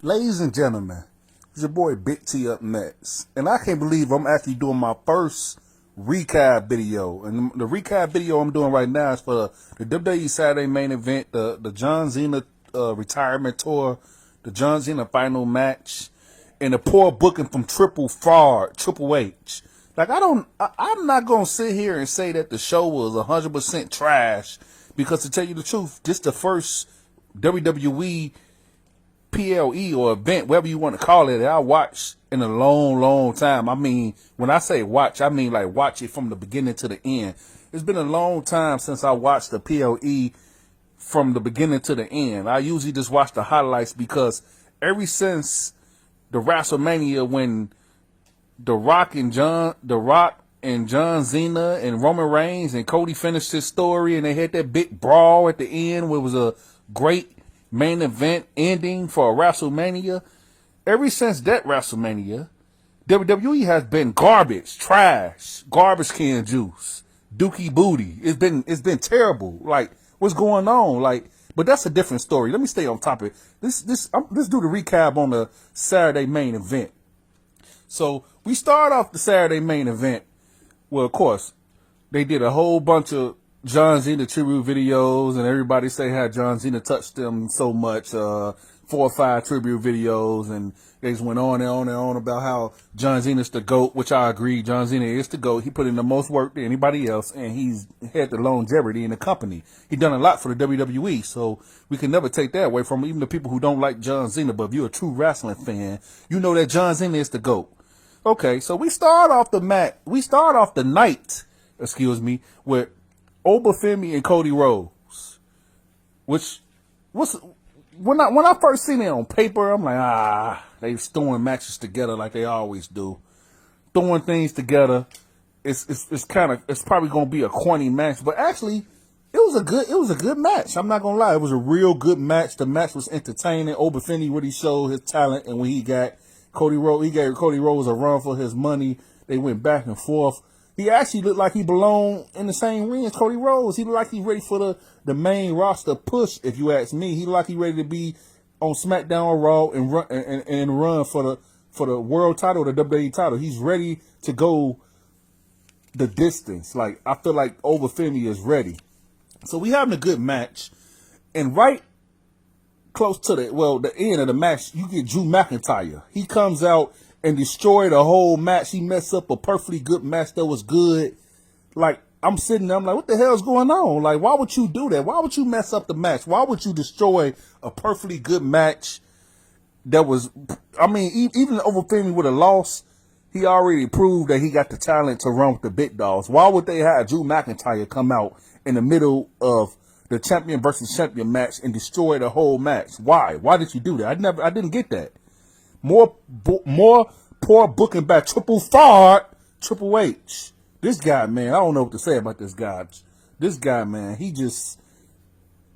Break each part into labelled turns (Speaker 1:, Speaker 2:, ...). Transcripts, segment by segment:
Speaker 1: Ladies and gentlemen, it's your boy Big T up next. And I can't believe I'm actually doing my first recap video. And the recap video I'm doing right now is for the WWE Saturday main event, the John Cena retirement tour, the John Cena final match, and the poor booking from Triple H. Like, I'm not going to sit here and say that the show was 100% trash, because to tell you the truth, this the first WWE PLE or event, whatever you want to call it, that I watched in a long, long time. I mean, when I say watch, I mean like watch it from the beginning to the end. It's been a long time since I watched the PLE from the beginning to the end. I usually just watch the highlights, because ever since the WrestleMania, when The Rock and John Cena and Roman Reigns and Cody finished his story, and they had that big brawl at the end, where it was a great main event ending for a WrestleMania. Ever since that WrestleMania, WWE has been garbage, trash, garbage can juice, dookie booty. It's been terrible. Like, what's going on? Like, but that's a different story. Let me stay on topic. Let's do the recap on the Saturday main event. So we start off the Saturday main event. Well, of course, they did a whole bunch of John Cena tribute videos, and everybody say how John Cena touched them so much. 4 or 5 tribute videos, and they just went on and on and on about how John Cena's the GOAT, which I agree. John Cena is the GOAT. He put in the most work than anybody else, and he's had the longevity in the company. He done a lot for the WWE, so we can never take that away from him, even the people who don't like John Cena. But if you're a true wrestling fan, you know that John Cena is the GOAT. Okay, so we start off the night, with Femi and Cody Rhodes, which was when I first seen it on paper, I'm like, they throwing matches together like they always do, throwing things together. It's probably gonna be a corny match, but actually it was a good match. I'm not gonna lie, it was a real good match. The match was entertaining. Femi really showed his talent, and when he gave Cody Rhodes a run for his money. They went back and forth. He actually looked like he belonged in the same ring as Cody Rhodes. He looked like he's ready for the main roster push, if you ask me. He looked like he's ready to be on SmackDown or Raw and run for the world title, the WWE title. He's ready to go the distance. Like, I feel like Femi is ready. So we having a good match. And right close to the end of the match, you get Drew McIntyre. He comes out and destroy the whole match. He messed up a perfectly good match that was good. Like, I'm sitting there, I'm like, what the hell is going on? Like, why would you do that? Why would you mess up the match? Why would you destroy a perfectly good match that was, I mean, even Femi would have lost. He already proved that he got the talent to run with the big dogs. Why would they have Drew McIntyre come out in the middle of the champion versus champion match and destroy the whole match? Why? Why did you do that? I didn't get that. More poor booking by Triple H. This guy, man, I don't know what to say about this guy. This guy, man,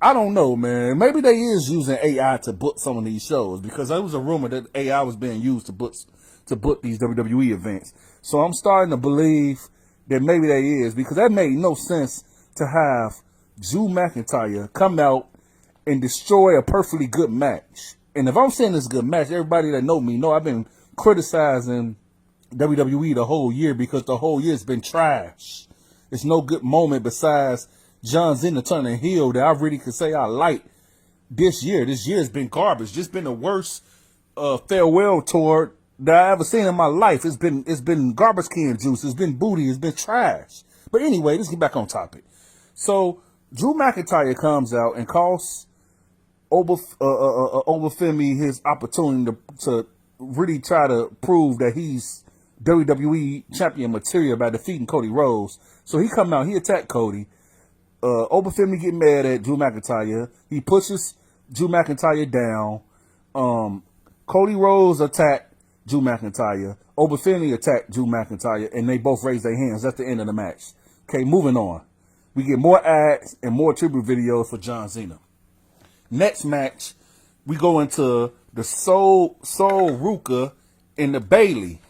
Speaker 1: I don't know, man. Maybe they is using AI to book some of these shows, because there was a rumor that AI was being used to book these WWE events. So I'm starting to believe that maybe they is, because that made no sense to have Drew McIntyre come out and destroy a perfectly good match. And if I'm saying this good match, everybody that know me know I've been criticizing WWE the whole year, because the whole year's been trash. It's no good moment besides John Cena turning heel that I really could say I like this year. This year's been garbage. Just been the worst farewell tour that I ever seen in my life. It's been garbage can juice. It's been booty. It's been trash. But anyway, let's get back on topic. So Drew McIntyre comes out and costs Femi his opportunity to really try to prove that he's WWE champion material by defeating Cody Rhodes. So he come out, he attacked Cody. Femi get mad at Drew McIntyre. He pushes Drew McIntyre down. Cody Rhodes attacked Drew McIntyre. Femi attacked Drew McIntyre, and they both raised their hands. That's the end of the match. Okay, moving on. We get more ads and more tribute videos for John Cena. Next match, we go into the Soul Ruca and the Bayley.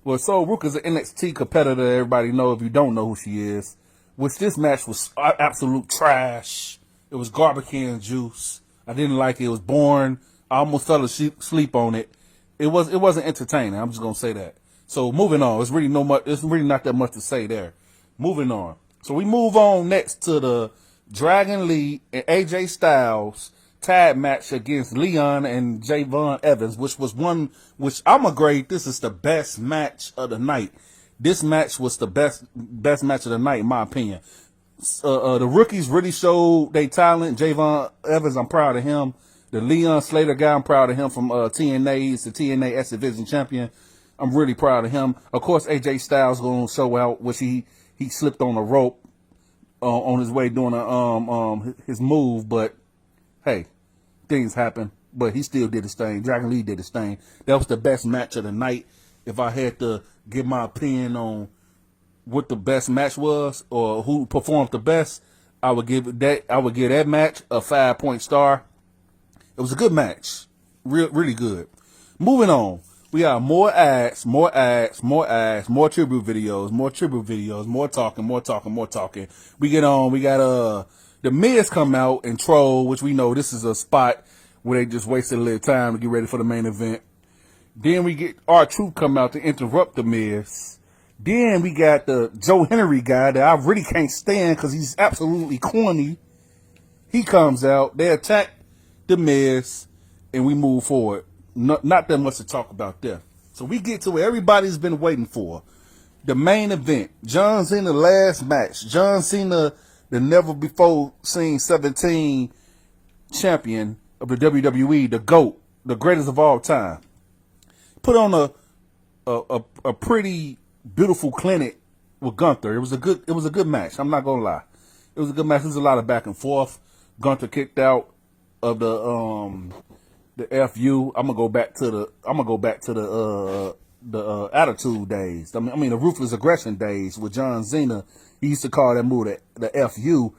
Speaker 1: Well, Soul Ruca's an NXT competitor. Everybody know, if you don't know who she is. Which this match was absolute trash. It was garbage can juice. I didn't like it. It was boring. I almost fell asleep on it. It wasn't entertaining. I'm just gonna say that. So moving on. It's really not that much to say there. Moving on. So we move on next to the Dragon Lee and AJ Styles tag match against Leon and Javon Evans, which I'm gonna grade this is the best match of the night. This match was the best match of the night in my opinion. The rookies really showed their talent. Javon Evans, I'm proud of him. The Leon Slater guy, I'm proud of him from TNA. He's the TNA X Division champion. I'm really proud of him. Of course, AJ Styles going to show out, which he slipped on a rope on his way doing his move. But hey, things happen. But he still did his thing. Dragon Lee did his thing. That was the best match of the night. If I had to give my opinion on what the best match was or who performed the best, I would give that match a 5-point star. It was a good match. Really good. Moving on. We got more ads, more tribute videos, more talking. We got the Miz come out and troll, which we know this is a spot where they just wasted a little time to get ready for the main event. Then we get R-Truth come out to interrupt the Miz. Then we got the Joe Henry guy that I really can't stand because he's absolutely corny. He comes out, they attack the Miz, and we move forward. Not that much to talk about there. So we get to where everybody's been waiting for. The main event. John Cena last match. John Cena, the never before seen 17 champion of the WWE, the GOAT, the greatest of all time. Put on a pretty beautiful clinic with Gunther. It was a good match. I'm not gonna lie. It was a good match. There was a lot of back and forth. Gunther kicked out of the FU. I'm gonna go back to the attitude days. I mean the ruthless aggression days with John Cena. He used to call that move the FU,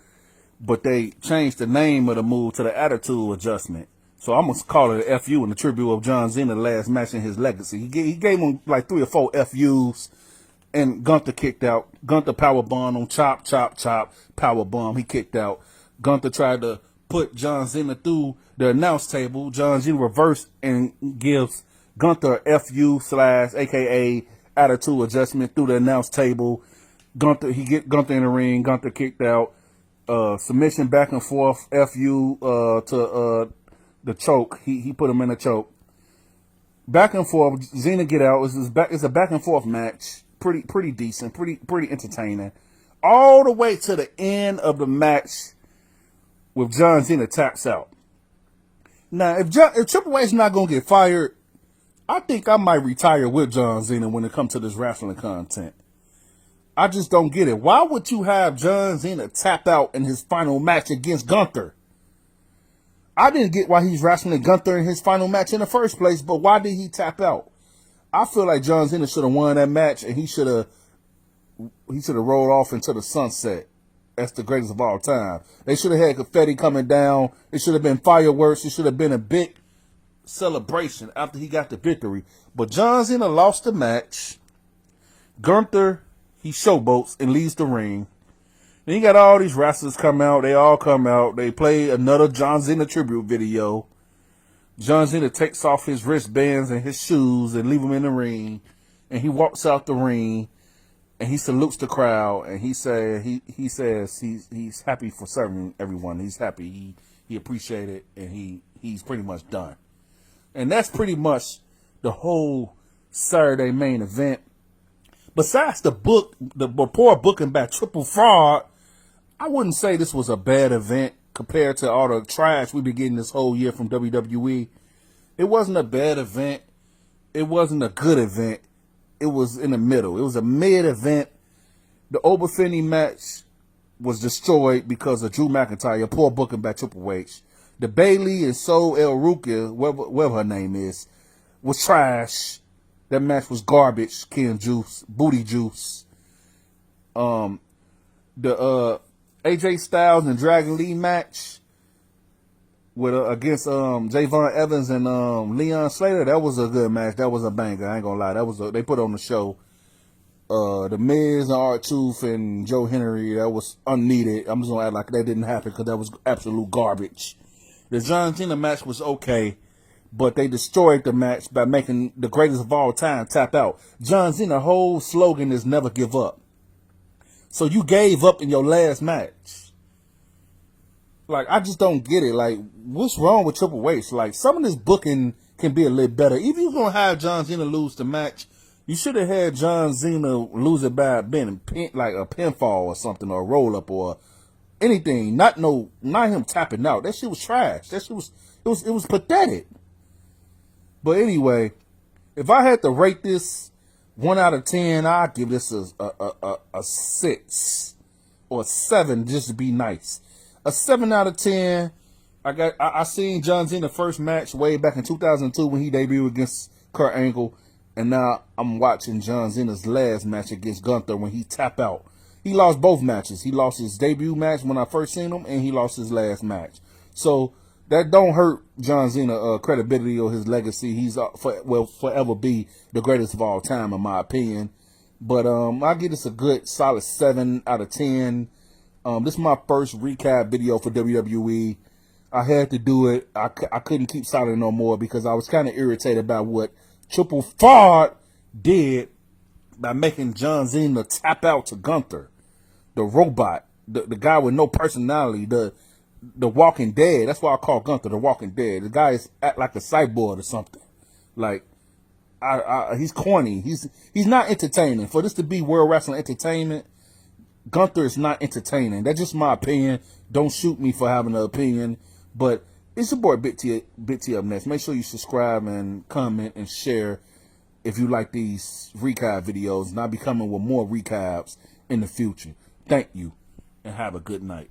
Speaker 1: but they changed the name of the move to the attitude adjustment. So I'm gonna call it a FU in the tribute of John Cena, the last match in his legacy. He gave him like 3 or 4 FUs, and Gunther kicked out. Gunther powerbomb on chop, powerbomb. He kicked out. Gunther tried to put John Cena through the announce table. John Cena reversed and gives Gunther a FU / AKA attitude adjustment through the announce table. He get Gunther in the ring. Gunther kicked out. Submission back and forth. FU to the choke. He put him in a choke. Back and forth. Cena get out. It's a back and forth match. Pretty decent. Pretty entertaining. All the way to the end of the match with John Cena taps out. Now, if Triple H not gonna get fired, I think I might retire with John Cena when it comes to this wrestling content. I just don't get it. Why would you have John Cena tap out in his final match against Gunther? I didn't get why he's wrestling Gunther in his final match in the first place, but why did he tap out? I feel like John Cena should have won that match and he should have rolled off into the sunset. That's the greatest of all time. They should have had confetti coming down. It should have been fireworks. It should have been a big celebration after he got the victory. But John Cena lost the match. Gunther, he showboats and leaves the ring. Then you got all these wrestlers come out. They all come out. They play another John Cena tribute video. John Cena takes off his wristbands and his shoes and leave them in the ring. And he walks out the ring. And he salutes the crowd, and he says he's happy for serving everyone. He's happy. He appreciated it, and he's pretty much done. And that's pretty much the whole Saturday main event. Besides the poor booking by Triple Fraud, I wouldn't say this was a bad event compared to all the trash we've been getting this whole year from WWE. It wasn't a bad event. It wasn't a good event. It was in the middle. It was a mid-event. The Femi match was destroyed because of Drew McIntyre, poor booking by Triple H. The Bayley and Ruca, whatever her name is, was trash. That match was garbage. Ken Juice, booty juice. The AJ Styles and Dragon Lee match with against Javon Evans and Leon Slater, that was a good match. That was a banger. I ain't gonna lie. They put on the show. The Miz and R-Truth and Joe Henry, that was unneeded. I'm just gonna act like that didn't happen because that was absolute garbage. The John Cena match was okay, but they destroyed the match by making the greatest of all time tap out. John Cena's whole slogan is never give up. So you gave up in your last match. Like, I just don't get it. Like, what's wrong with Triple H? Like, some of this booking can be a little better. If you're going to have John Cena lose the match, you should have had John Cena lose it by being like a pinfall or something, or a roll-up or anything. Not him tapping out. That shit was trash. That shit was, it was pathetic. But anyway, if I had to rate this 1 out of 10, I'd give this a 6 or a 7 just to be nice. A 7 out of 10. I seen John Cena first match way back in 2002 when he debuted against Kurt Angle, and now I'm watching John Cena's last match against Gunther when he tapped out. He lost both matches. He lost his debut match when I first seen him, and he lost his last match. So that don't hurt John Cena credibility or his legacy. He's will forever be the greatest of all time, in my opinion. But I give this a good solid 7 out of 10. This is my first recap video for WWE. I had to do it. I couldn't keep silent no more because I was kind of irritated about what Triple Fard did by making John Cena tap out to Gunther, the robot, the guy with no personality, the Walking Dead. That's why I call Gunther the Walking Dead. The guy is act like a cyborg or something. Like, he's corny. He's not entertaining. For this to be World Wrestling Entertainment, Gunther is not entertaining. That's just my opinion. Don't shoot me for having an opinion. But it's your boy Big T Up Next. Make sure you subscribe and comment and share if you like these recap videos. And I'll be coming with more recaps in the future. Thank you and have a good night.